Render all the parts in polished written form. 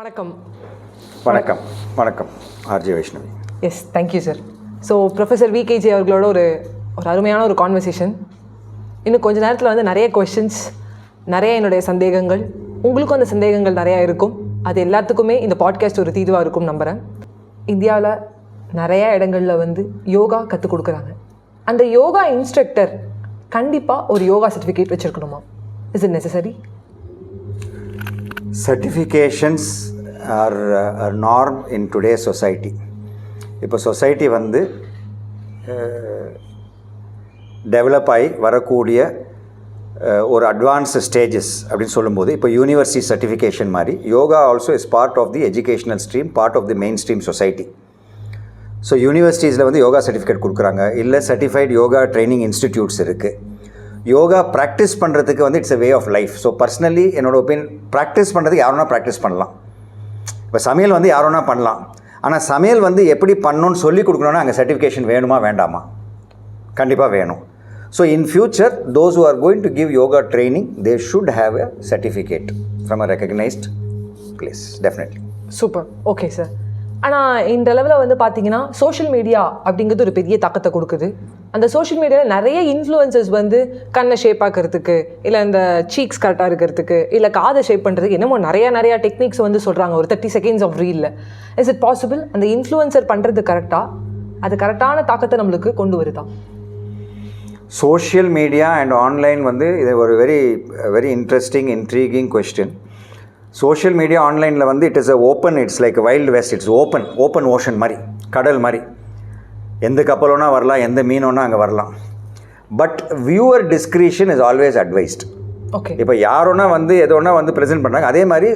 வணக்கம். வணக்கம் வணக்கம் RJ Vaishnavi. Yes, thank you sir. So professor VKG அவர்களோட ஒரு அருமையான ஒரு கான்வர்சேஷன். இன்னும் கொஞ்சம் நேரத்தில் வந்து நிறைய கொஷின்ஸ், நிறைய என்னுடைய சந்தேகங்கள், உங்களுக்கும் அந்த சந்தேகங்கள் நிறையா இருக்கும். அது எல்லாத்துக்குமே இந்த பாட்காஸ்ட் ஒரு தீர்வாக இருக்கும் நம்புகிறேன். இந்தியாவில் நிறையா இடங்களில் வந்து யோகா கற்றுக் கொடுக்குறாங்க. அந்த யோகா இன்ஸ்ட்ரக்டர் கண்டிப்பாக ஒரு யோகா சர்டிஃபிகேட் வச்சுருக்கணுமா? Is it necessary? Certifications are a norm in today's society. இப்போ சொசைட்டி வந்து டெவலப் ஆகி வரக்கூடிய ஒரு அட்வான்ஸ்டு ஸ்டேஜஸ் அப்படின்னு சொல்லும்போது, இப்போ யூனிவர்சிட்டி சர்டிஃபிகேஷன் மாதிரி yoga also is part of the educational stream, part of the mainstream society. So யூனிவர்சிட்டிஸில் வந்து யோகா சர்டிஃபிகேட் கொடுக்குறாங்க, இல்லை சர்டிஃபைட் யோகா ட்ரைனிங் இன்ஸ்டிடியூட்ஸ் இருக்குது. யோகா ப்ராக்டிஸ் பண்ணுறதுக்கு வந்து it's a way of life. So personally என்னோடய ஒப்பீனியன், ப்ராக்டிஸ் பண்ணுறதுக்கு யாரோனா ப்ராக்டிஸ் பண்ணலாம். இப்போ சமையல் வந்து யாரோனா பண்ணலாம். ஆனால் சமையல் வந்து எப்படி பண்ணணும்னு சொல்லி கொடுக்கணுன்னா அங்கே சர்டிஃபிகேஷன் வேணுமா வேண்டாமா? கண்டிப்பாக வேணும். So in future those who are going to give yoga training, they should have a certificate from a recognised place. Definitely. Super. Okay sir. ஆனால் இந்த லெவலில் வந்து பார்த்தீங்கன்னா சோஷியல் மீடியா அப்படிங்கிறது ஒரு பெரிய தாக்கத்தை கொடுக்குது. அந்த சோஷியல் மீடியாவில் நிறைய இன்ஃப்ளூயன்சர்ஸ் வந்து கண்ணை ஷேப் ஆக்கிறதுக்கு, இல்லை இந்த சீக்ஸ் கரெக்டாக இருக்கிறதுக்கு, இல்லை காதை ஷேப் பண்ணுறதுக்கு என்னமோ நிறையா டெக்னிக்ஸ் வந்து சொல்கிறாங்க ஒரு 30 seconds ஆஃப் ரீலில். இஸ் இட் பாசிபிள் அந்த இன்ஃப்ளூயன்சர் பண்ணுறது கரெக்டாக, அது கரெக்டான தாக்கத்தை நம்மளுக்கு கொண்டு வருதா? சோஷியல் மீடியா அண்ட் ஆன்லைன் வந்து இது ஒரு very interesting intriguing question. Social media ஆன்லைனில் வந்து it is a open, it's like wild west, it's open ocean மாதிரி, கடல் மாதிரி. எந்த கப்பலோனா வரலாம், எந்த மீனோனா அங்கே வரலாம். But viewer discretion is always advised. Okay. இப்போ யாரோனா வந்து எதோனா வந்து ப்ரெசென்ட் பண்ணுறாங்க. அதே மாதிரி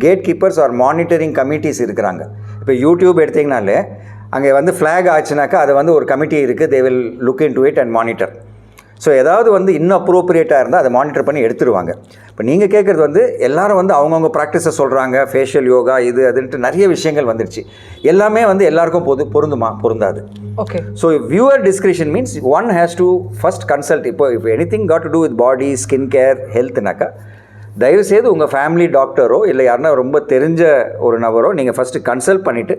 gate keepers are monitoring committees இருக்கிறாங்க. இப்போ யூடியூப் எடுத்திங்கனாலே அங்கே வந்து ஃப்ளாக் ஆச்சுனாக்கா அது வந்து ஒரு கமிட்டி இருக்குது, they will look in to it and monitor. So ஏதாவது வந்து இன்னப்ரோப்ரியேட்டாக இருந்தால் அதை மானிட்டர் பண்ணி எடுத்துருவாங்க. இப்போ நீங்கள் கேட்குறது வந்து எல்லாரும் வந்து அவங்கவுங்க ப்ராக்டிஸை சொல்கிறாங்க, ஃபேஷியல் யோகா இது அதுன்ட்டு நிறைய விஷயங்கள் வந்துடுச்சு. எல்லாமே வந்து எல்லாருக்கும் பொருந்துமா? பொருந்தாது. Okay. So viewer discretion means one has to first consult. இப்போ anything got to do with body, skin care, ஹெல்த்னாக்கா தயவுசெய்து உங்கள் ஃபேமிலி டாக்டரோ இல்லை யாருன்னா ரொம்ப தெரிஞ்ச ஒரு நபரோ நீங்கள் ஃபஸ்ட்டு கன்சல்ட் பண்ணிவிட்டு,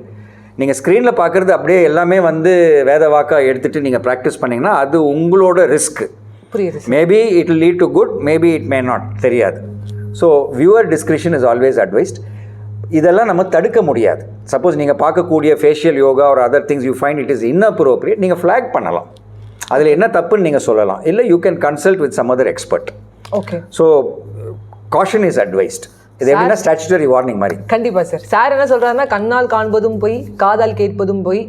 நீங்கள் ஸ்க்ரீனில் பார்க்குறது அப்படியே எல்லாமே வந்து வேத வாக்காக எடுத்துகிட்டு நீங்கள் ப்ராக்டிஸ் பண்ணிங்கன்னா அது உங்களோட ரிஸ்க். புரியுது. Maybe it will lead to good, maybe it may not, தெரியாது. So viewer discretion is always advised. இதெல்லாம் நம்ம தடுக்க முடியாது. சப்போஸ் நீங்கள் பார்க்கக்கூடிய ஃபேஷியல் யோகா ஒரு other things you find it is inappropriate, நீங்கள் ஃப்ளாக் பண்ணலாம். அதில் என்ன தப்புன்னு நீங்கள் சொல்லலாம். இல்லை you can consult with some other expert. Okay. So caution is advised. இது எப்படின்னா ஸ்டாச்சுட்டரி வார்னிங் மாதிரி. கண்டிப்பாக சார். சார் என்ன சொல்கிறாருன்னா, கண்ணால் காண்பதும் போய் காதால் கேட்பதும் போய்,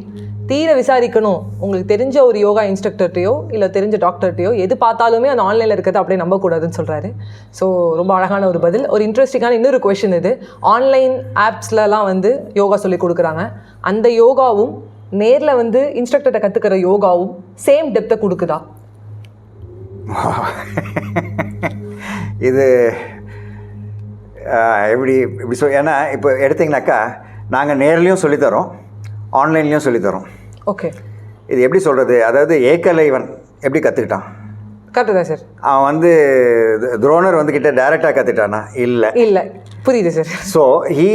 தீர விசாரிக்கணும். உங்களுக்கு தெரிஞ்ச ஒரு யோகா இன்ஸ்ட்ரக்டர்ட்டையோ இல்லை தெரிஞ்ச டாக்டர்ட்டையோ எது பார்த்தாலுமே அந்த ஆன்லைனில் இருக்கிறது அப்படியே நம்பக்கூடாதுன்னு சொல்கிறாரு. ஸோ ரொம்ப அழகான ஒரு பதில். ஒரு இன்ட்ரெஸ்டிங்கான இன்னொரு கொஷின் இது. ஆன்லைன் ஆப்ஸ்லலாம் வந்து யோகா சொல்லி கொடுக்குறாங்க. அந்த யோகாவும் நேரில் வந்து இன்ஸ்ட்ரக்டர்கிட்ட கற்றுக்கிற யோகாவும் சேம் டெப்த்தை கொடுக்குதா? இது எப்படி ஏன்னா இப்போ எடுத்திங்கனாக்கா நாங்கள் நேர்லேயும் சொல்லித்தரோம், ஆன்லைன்லேயும் சொல்லித்தரோம். ஓகே. இது எப்படி சொல்கிறது, அதாவது ஏகலைவன் எப்படி கற்றுக்கிட்டான்? கரெக்டு தான் சார். அவன் வந்து துரோணர் வந்துக்கிட்ட டைரெக்டாக கற்றுட்டானா? இல்லை. புரியுது sir. So he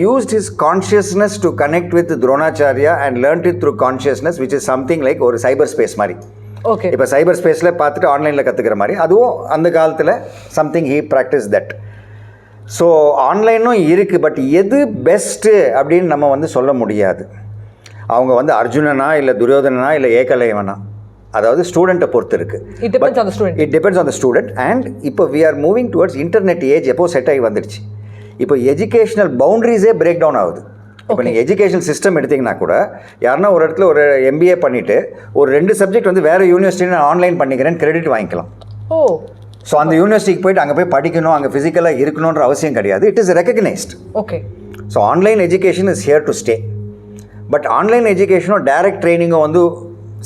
used his consciousness to connect with Dronacharya and learnt it through consciousness, which is something like ஒரு சைபர் ஸ்பேஸ் மாதிரி. ஓகே. இப்போ சைபர் ஸ்பேஸில் பார்த்துட்டு ஆன்லைனில் கற்றுக்கிற மாதிரி அதுவும் அந்த காலத்தில் something he practice that. So ஆன்லைனும் இருக்குது. பட் எது பெஸ்ட்டு அப்படின்னு நம்ம வந்து சொல்ல முடியாது. அவங்க வந்து அர்ஜுனனா இல்லை துரியோதனனா இல்லை ஏகலைவனா, அதாவது ஸ்டூடெண்ட்டை பொறுத்து இருக்குது. It depends on the student. And இப்போ we are moving towards internet age. எப்போ செட் ஆகி வந்துடுச்சு. இப்போ எஜுகேஷனல் பவுண்ட்ரிஸே பிரேக் டவுன் ஆகுது. இப்போ நீங்கள் எஜுகேஷன் சிஸ்டம் எடுத்திங்கன்னா கூட யாருன்னா ஒரு இடத்துல ஒரு MBA பண்ணிவிட்டு ஒரு 2 சப்ஜெக்ட் வந்து வேறு யூனிவர்சிட்டி நான் ஆன்லைன் பண்ணிக்கிறேன் கிரெடிட் வாங்கிக்கலாம். ஓ. ஸோ அந்த யூனிவர்சிட்டிக்கு போய்ட்டு அங்கே போய் படிக்கணும், அங்கே ஃபிசிக்கலாக இருக்கணுன்ற அவசியம் கிடையாது. It is recognised. Okay. So online education is here to stay. But online எஜுகேஷனும் டைரக்ட் ட்ரைனிங்கும் வந்து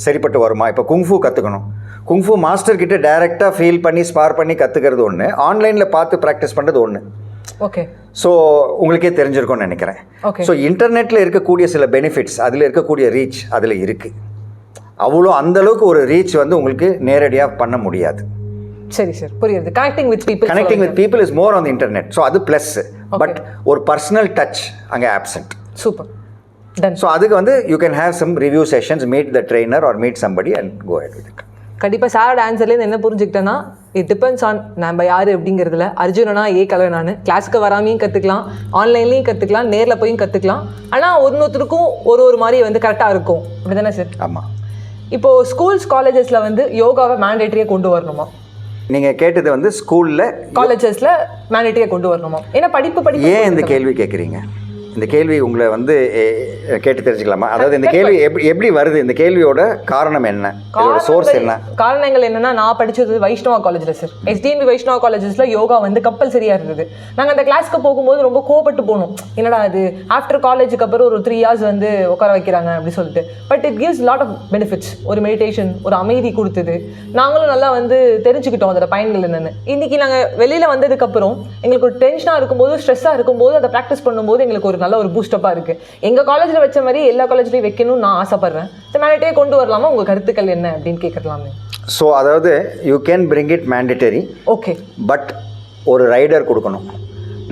சரிப்பட்டு வருமா? இப்போ குங்ஃபூ கற்றுக்கணும், குங்ஃபூ மாஸ்டர் கிட்ட டைரெக்டாக ஃபீல் பண்ணி ஸ்பார் பண்ணி கற்றுக்கிறது ஒன்று, ஆன்லைனில் பார்த்து ப்ராக்டிஸ் பண்ணுறது ஒன்று. ஓகே. ஸோ உங்களுக்கே தெரிஞ்சிருக்கும்னு நினைக்கிறேன். ஓகே. ஸோ இன்டர்நெட்டில் இருக்கக்கூடிய சில பெனிஃபிட்ஸ், அதில் இருக்கக்கூடிய ரீச் அதில் இருக்குது. அவ்வளோ அந்தளவுக்கு ஒரு ரீச் வந்து உங்களுக்கு நேரடியாக பண்ண முடியாது. சரி சார், புரியுது. Connecting with people is more on the internet. So அது ப்ளஸ். பட் ஒரு பர்சனல் டச் அங்கே ஆப்சென்ட். Super, done. ஸோ அதுக்கு வந்து you can have some review sessions, meet the trainer or meet somebody and go ahead with it. கண்டிப்பாக சாரோட ஆன்சர்லேருந்து என்ன புரிஞ்சுக்கிட்டேன்னா, it depends on நம்ம யார் அப்படிங்கிறதுல. அர்ஜுனனா ஏ கலர் நான் கிளாஸுக்கு வராமையும் கற்றுக்கலாம், ஆன்லைன்லேயும் கற்றுக்கலாம், நேரில் போயும் கற்றுக்கலாம். ஆனால் ஒருத்தருக்கும் ஒரு மாதிரி வந்து கரெக்டாக இருக்கும். அப்படி தானே சார்? ஆமாம். இப்போது ஸ்கூல்ஸ் காலேஜஸில் வந்து யோகாவை மேண்டேட்டரியாக கொண்டு வரணுமா? நீங்கள் கேட்டது வந்து ஸ்கூலில் காலேஜஸில் மேண்டேட்டரியாக கொண்டு வரணுமா? ஏன்னா படிப்பு ஏன் இந்த கேள்வி கேட்குறீங்க? இந்த கேள்வி உங்களை வந்து கேட்டு தெரிஞ்சுக்கலாமா? அதாவது இந்த கேள்வி எப்படி வருது? இந்த கேள்வியோட காரணம் என்ன? இதோட சோர்ஸ் என்ன? காரணங்கள் என்னன்னா, நான் படிச்சது வைஷ்ணவா காலேஜில் சார். SDNB வைஷ்ணவா காலேஜஸில் யோகா வந்து கம்பல்சரியாக இருந்தது. நாங்கள் அந்த கிளாஸ்க்கு போகும்போது ரொம்ப கோபப்பட்டு போனோம். என்னடா அது ஆஃப்டர் காலேஜுக்கு அப்புறம் ஒரு 3 years வந்து உட்கார வைக்கிறாங்க அப்படி சொல்லிட்டு. But it gives lot of benefits. ஒரு மெடிடேஷன், ஒரு அமைதி கொடுத்தது. நாங்களும் நல்லா வந்து தெரிஞ்சுக்கிட்டோம் அதோட பயன்கள் என்னென்னு. இன்றைக்கி நாங்கள் வெளியில் வந்ததுக்கப்புறம் எங்களுக்கு ஒரு டென்ஷனாக இருக்கும்போது, ஸ்ட்ரெஸ்ஸாக இருக்கும்போது அதை ப்ராக்டிஸ் பண்ணும்போது எங்களுக்கு ஒரு நல்ல ஒரு பூஸ்டப்பாக இருக்குது. எங்கள் காலேஜில் வச்ச மாதிரி எல்லா காலேஜ்லையும் வைக்கணும்னு நான் ஆசைப்பட்றேன். மேண்டேட்டரியே கொண்டு வரலாமா? உங்கள் கருத்துக்கள் என்ன அப்படின்னு கேட்கலாமே. ஸோ அதாவது you can bring it mandatory. Okay. But ஒரு ரைடர் கொடுக்கணும்.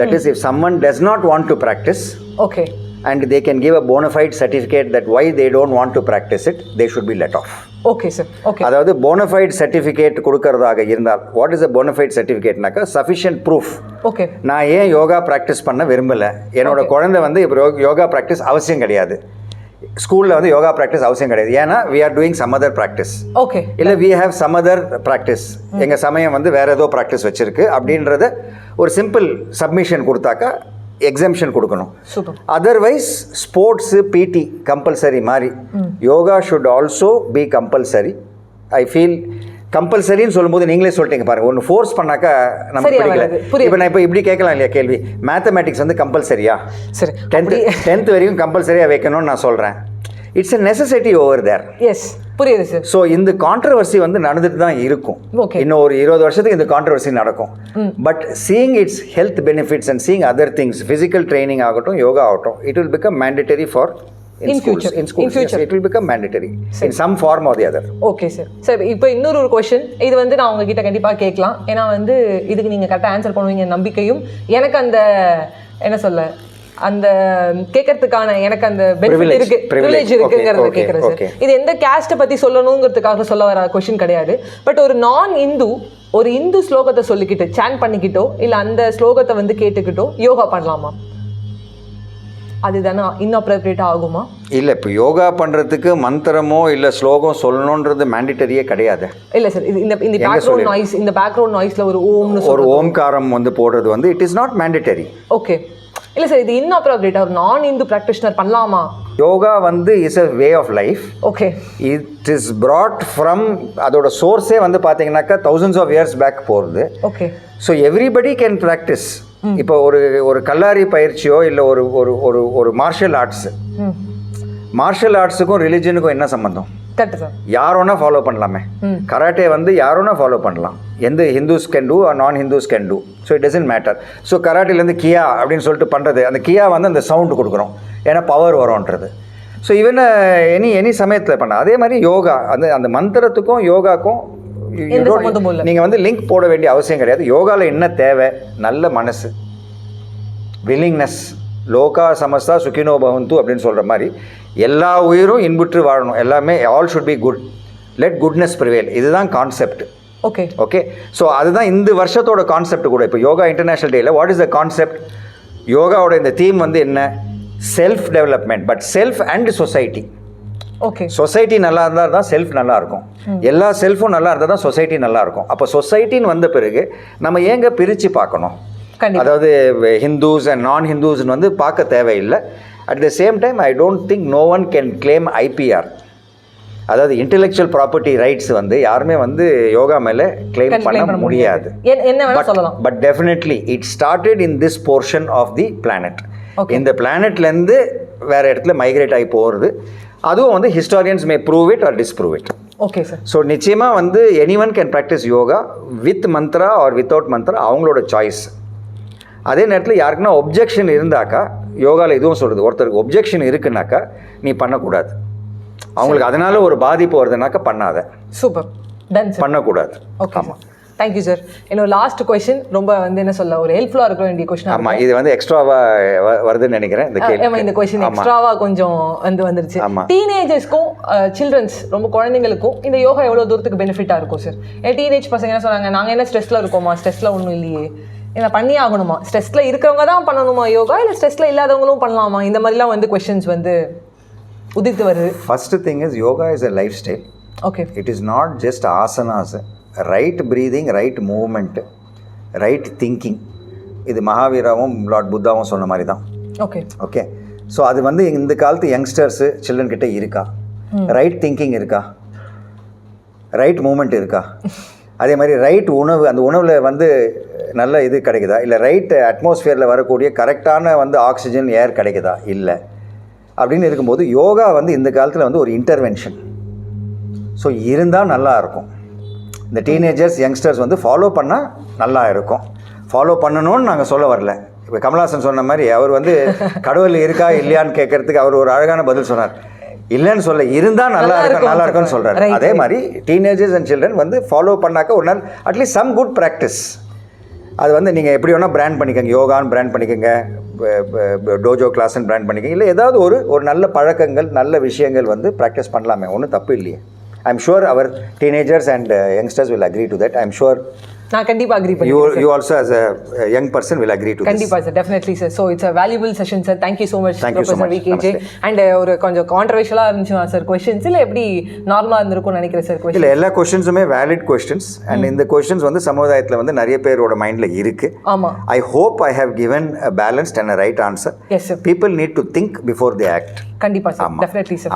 That is if someone does not want to practice, okay, and they can give a bona fide certificate that why they don't want to practice it, they should be let off. Okay sir, okay. அதாவது bona fide certificate கொடுக்கறதாக இருந்தால், what is a bona fide certificateனாக்கா sufficient proof. Okay. நான் ஏன் yoga practice பண்ண விரும்பலை, என்னோட குழந்தை வந்து இப்போ யோகா ப்ராக்டிஸ் அவசியம் கிடையாது, ஸ்கூலில் வந்து யோகா ப்ராக்டிஸ் அவசியம் கிடையாது, ஏன்னா we are doing some other practice. Okay. இல்லை we have some other practice, எங்கள் சமயம் வந்து வேறு ஏதோ ப்ராக்டிஸ் வச்சுருக்கு அப்படின்றத ஒரு சிம்பிள் சப்மிஷன் கொடுத்தாக்கா எக்ஸம்ஷன் கொடுக்கணும். Super. Otherwise sports, PT compulsory மாதிரி yoga should also be compulsory. I feel கம்பல்சரின்னு சொல்லும்போது நீங்களே சொல்லிட்டீங்க பாருங்க, ஒன்று ஃபோர்ஸ் பண்ணாக்கா நமக்கு பிடிக்கல. இப்போ நான் இப்போ இப்படி கேட்கலாம் இல்லையா கேள்வி, மேத்தமேட்டிக்ஸ் வந்து கம்பல்சரியா? சரி, 10th வரைக்கும் கம்பல்சரியாக வைக்கணும்னு நான் சொல்கிறேன். It's a necessity over there. Yes, புரியுது சார். ஸோ இந்த கான்ட்ரவர்சி வந்து நடந்துட்டு தான் இருக்கும். இன்னும் ஒரு 20 வருஷத்துக்கு இந்த கான்ட்ரவர்சி நடக்கும். But seeing it's health benefits and seeing other things, physical training ஆகட்டும், யோகா ஆகட்டும், it will become mandatory for in future. Yes, it will become mandatory in some form or the other. Okay sir. Sir இப்போ இன்னொரு question, இது வந்து நான் உங்ககிட்ட கண்டிப்பாக கேட்கலாம். ஏன்னா வந்து இதுக்கு நீங்கள் கரெக்டாக ஆன்சர் பண்ணுவீங்க நம்பிக்கையும் எனக்கு அந்த என்ன சொல்ல அந்த கேட்கறதுக்கான எனக்கு அந்த பெனிஃபிட் இருக்கு, ப்ரிவிலேஜ் இருக்குங்கிறத கேட்குறேன் சார். இது எந்த கேஸ்ட்டை பற்றி சொல்லணுங்கிறதுக்காக சொல்ல வர கொஸ்டின் கிடையாது. பட் ஒரு நான் இந்து ஒரு இந்து ஸ்லோகத்தை சொல்லிக்கிட்டு சேன் பண்ணிக்கிட்டோ இல்லை அந்த ஸ்லோகத்தை வந்து கேட்டுக்கிட்டோ யோகா பண்ணலாமா? அதுதானே இன்அப்ரோப்ரியேட்டாக ஆகுமா? இல்லை, இப்போ யோகா பண்ணுறதுக்கு மந்திரமோ இல்லை ஸ்லோகம் சொல்லணுன்றது மேண்டிட்டரியே கிடையாது. இல்லை சார், இது இந்த பேக்ரவுண்ட் நாய்ஸ், இந்த பேக்ரவுண்ட் நாய்ஸில் ஒரு ஓம்காரம் வந்து போடுறது வந்து it is not mandatory. Okay. இல்லை சார், இது இன்அப்ரோப்ரியேட்டாக ஒரு நான் இந்து ப்ராக்டிஷனர் பண்ணலாமா? யோகா வந்து is a way of life. Okay. It is brought from, அதோட சோர்ஸே வந்து பார்த்தீங்கன்னாக்கா thousands of years பேக் போகிறது. Okay. So everybody can practice. இப்போ ஒரு கல்லாரி பயிற்சியோ இல்லை ஒரு ஒரு ஒரு ஒரு மார்ஷல் ஆர்ட்ஸுக்கும் ரிலிஜனுக்கும் என்ன சம்பந்தம்? Correct sir. யாரோனா ஃபாலோ பண்ணலாமே. கராட்டே வந்து யாரோனா ஃபாலோ பண்ணலாம். எந்த Hindus can do or non Hindus can do. So it doesn't matter. So கராட்டேலேருந்து கியா அப்படின்னு சொல்லிட்டு பண்ணுறது, அந்த கியா வந்து அந்த சவுண்டு கொடுக்குறோம், ஏன்னா பவர் வரும்ன்றது. ஸோ ஈவன் எனி சமயத்தில் பண்ண அதே மாதிரி யோகா அந்த மந்திரத்துக்கும் யோகாக்கும் நீங்கள் வந்து லிங்க் போட வேண்டிய அவசியம் கிடையாது. யோகாவில் என்ன தேவை? நல்ல மனசு, வில்லிங்னஸ், லோகா சமஸ்தா சுகினோ பவந்து அப்படின்னு சொல்கிற மாதிரி எல்லா உயிரும் இன்புற்று வாழணும், எல்லாமே all should be good, let goodness prevail. இதுதான் கான்செப்ட். ஓகே. ஓகே. ஸோ அதுதான் இந்த வருஷத்தோட கான்செப்ட் கூட. இப்போ யோகா இன்டர்நேஷ்னல் டேயில் வாட் இஸ் த கான்செப்ட்? யோகாவோட இந்த தீம் வந்து என்ன? Self development, but self and society. Okay. Society நல்லா இருந்தால் தான் செல்ஃப் நல்லா இருக்கும், எல்லா செல்ஃபும் நல்லா இருந்தால் தான் சொசைட்டி நல்லா இருக்கும். அப்போ சொசைட்டின்னு வந்த பிறகு நம்ம ஏங்க பிரித்து பார்க்கணும்? அதாவது ஹிந்துஸ் அண்ட் நான் ஹிந்துஸ்ன்னு வந்து பார்க்க தேவையில்லை. At the same time I don't think no one can claim IPR, அதாவது இன்டெலெக்சுவல் ப்ராப்பர்ட்டி ரைட்ஸ் வந்து யாருமே வந்து யோகா மேலே கிளைம் பண்ண முடியாது. But definitely it started in this portion of the planet. இந்த பிளானட்லேருந்து வேறு இடத்துல மைக்ரேட் ஆகி போகிறது. அதுவும் வந்து historians may prove it or disprove it. Okay sir. So நிச்சயமாக வந்து anyone can practice yoga with mantra or without mantra, அவங்களோட சாய்ஸ். அதே நேரத்தில் யாருக்குன்னா ஒப்ஜெக்ஷன் இருந்தாக்கா, யோகாவில் இதுவும் சொல்கிறது, ஒருத்தருக்கு ஒப்ஜெக்ஷன் இருக்குனாக்கா நீ பண்ணக்கூடாது. அவங்களுக்கு அதனால ஒரு பாதிப்பு வருதுனாக்கா பண்ணாத. Super, ton sir. பண்ணக்கூடாது. ஓகே. ஆமாம். Thank you sir. என்னோட லாஸ்ட் கொஸ்டின் ரொம்ப வந்து என்ன சொல்ல ஒரு ஹெல்ப்ஃபுல்லாக இருக்க வேண்டிய கொஸ்டின். ஆமாம், இது வந்து எக்ஸ்ட்ராவாக வருதுன்னு நினைக்கிறேன் இந்த கேள்வி. இந்த கொஸ்டின் எக்ஸ்ட்ராவாக கொஞ்சம் வந்துருச்சு. டீனேஜர்ஸ்க்கும் சில்ட்ரன்ஸ் ரொம்ப குழந்தைங்களுக்கும் இந்த யோகா எவ்வளோ தூரத்துக்கு பெனிஃபிட்டாக இருக்கும் சார்? ஏன் டீனேஜ் பசங்க என்ன சொன்னாங்க, நாங்கள் என்ன ஸ்ட்ரெஸ்ல இருக்கோமா, ஸ்ட்ரெஸ்ல ஒன்றும் இல்லையே, என்ன பண்ணி ஆகணுமா, ஸ்ட்ரெஸ்ல இருக்கிறவங்க தான் பண்ணணுமா யோகா, இல்லை ஸ்ட்ரெஸ்ல இல்லாதவங்களும் பண்ணலாமா, இந்த மாதிரிலாம் வந்து கொஸ்டின்ஸ் வந்து உதித்து வருது. First thing is yoga is a life style. Okay. It is not just asanas. Right breathing, right movement, right thinking. இது மகாவீராவும் லார்ட் புத்தாவும் சொன்ன மாதிரி தான். ஓகே. ஓகே. ஸோ அது வந்து இந்த காலத்து யங்ஸ்டர்ஸு சில்ட்ரன் கிட்ட இருக்கா? ரைட் திங்கிங் இருக்கா? ரைட் மூமெண்ட் இருக்கா? அதே மாதிரி ரைட் உணவு, அந்த உணவில் வந்து நல்ல இது கிடைக்குதா? இல்லை ரைட் அட்மாஸ்ஃபியரில் வரக்கூடிய கரெக்டான வந்து ஆக்சிஜன் ஏர் கிடைக்குதா? இல்லை. அப்படின்னு இருக்கும்போது யோகா வந்து இந்த காலத்தில் வந்து ஒரு இன்டர்வென்ஷன். ஸோ இருந்தால் நல்லா இருக்கும். இந்த டீனேஜர்ஸ் யங்ஸ்டர்ஸ் வந்து ஃபாலோ பண்ணால் நல்லா இருக்கும். ஃபாலோ பண்ணணும்னு நாங்கள் சொல்ல வரல. இப்போ கமல்ஹாசன் சொன்ன மாதிரி அவர் வந்து கடவுள் இருக்கா இல்லையான்னு கேட்கறதுக்கு அவர் ஒரு அழகான பதில் சொன்னார். இல்லைன்னு சொல்ல, இருந்தால் நல்லா இருக்கும்னு சொல்கிறார். அதே மாதிரி டீனேஜர்ஸ் அண்ட் சில்ட்ரன் வந்து ஃபாலோ பண்ணாக்க ஒரு நாள் அட்லீஸ்ட் சம் குட் ப்ராக்டிஸ். அது வந்து நீங்கள் எப்படி வேணால் பிராண்ட் பண்ணிக்கோங்க, யோகான்னு பிராண்ட் பண்ணிக்கோங்க, டோஜோ கிளாஸ்ன்னு பிராண்ட் பண்ணிக்கோங்க, இல்லை ஏதாவது ஒரு நல்ல பழக்கங்கள் நல்ல விஷயங்கள் வந்து ப்ராக்டிஸ் பண்ணலாமே, ஒன்றும் தப்பு இல்லையே. I'm sure our teenagers and youngsters will agree to that. I'm sure நான் கண்டிப்பாக அக்ரி பண்ணுறேன். You also as a young person will agree to this. கண்டிப்பாக sir, definitely sir. So it's a valuable session sir. Thank you so much professor VKJ. And ஒரு கொஞ்சம் கான்ட்ரவர்ஷியலாக இருந்துச்சுமா sir questions, இல்லை எப்படி நார்மலாக இருந்திருக்கும்னு நினைக்கிறேன் சார் கொஸ்டின்? இல்லை, எல்லா கொஸ்டின்ஸுமே வேலிட் கொஸ்டின்ஸ். அண்ட் இந்த கொஸ்டின்ஸ் வந்து சமுதாயத்தில் வந்து நிறைய பேரோட மைண்டில் இருக்குது. ஆமாம். I hope I have given a balanced and a right answer. Yes sir. People need to think before they act. கண்டிப்பாக சார், டெஃபினெட்லி சார்.